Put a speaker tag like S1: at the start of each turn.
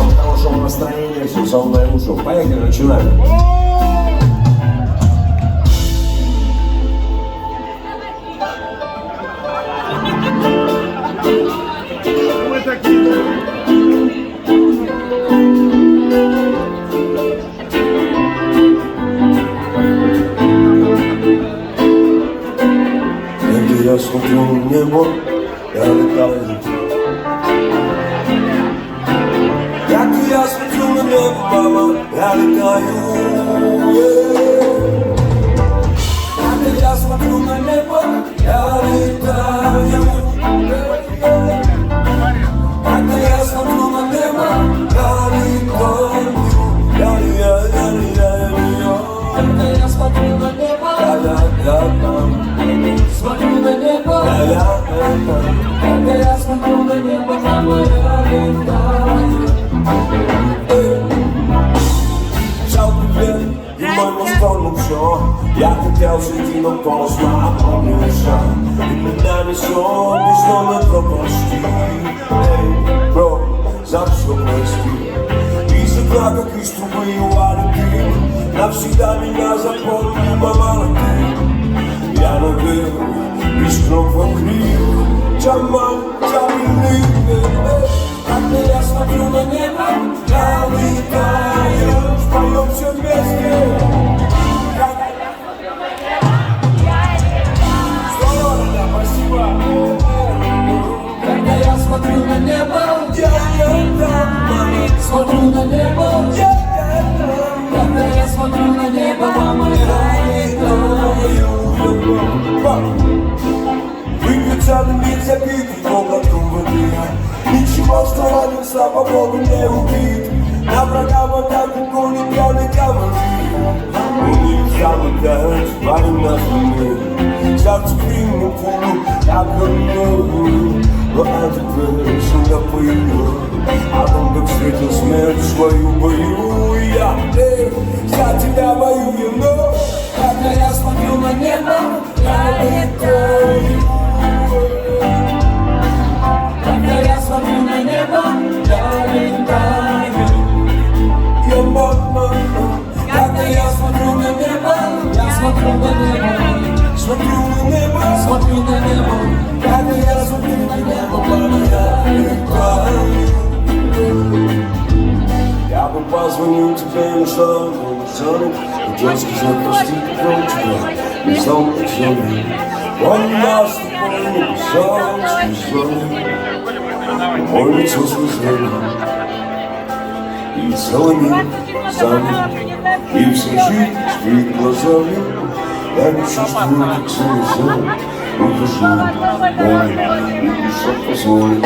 S1: вам хорошего настроения, всем самого наилучшего. Поехали, начинаем.
S2: Мы такие.
S1: Когда я смотрю на небо, я летаю. Когда я смотрю на небо, мама, я летаю. Когда я смотрю на небо, я летаю. Когда я смотрю на небо, я летаю.
S3: Когда я смотрю на небо, смотрю на небо. Когда я смотрю на небо, мама, я летаю.
S1: Взял привет, и мой мозгом все. Я хотел зайти, но поздно, помню все. И меня несет, без номер пропасти. Эй, бро, за все прости. И за как из трубы валит дым. Навсегда меня запомни, мама, ты. Я напил, без кнопок вокруг. Джамал, джамилы.
S3: Когда я смотрю на небо,
S1: Я летаю, споем все вместе. Спасибо.
S3: когда я смотрю на небо, смотрю на небо. Когда я смотрю на небо, мама, я летаю.
S1: Выключали мир, забитый облаком воды. Ничего, что ранен, слава Богу, не убит. На врага в атаку гонит пьяный говорит. Он не замыкает, парень на земле. Сердце приму пулю, я горю. Но это песня я пою. А он как встретил смерть свою бою. И я, за тебя воюю, но
S3: Когда я смотрю на небо, я летаю. Когда я смотрю на небо, я летаю.
S1: я мама.
S3: Когда я смотрю на небо, я смотрю на небо.
S1: Смотрю на небо,
S3: Смотрю на небо.
S1: когда я смотрю на небо, мама, я летаю. Я бы позвонил тебе, но что занят. Хотел сказать, прости, про тебя. Не знал, как зовут. Он нас с тобой не писал, мой лицо слышали. И целый мир занят. И вся жизнь спит глазами. Я не чувствую, как слезы. Ухожу, мой, и что позволит.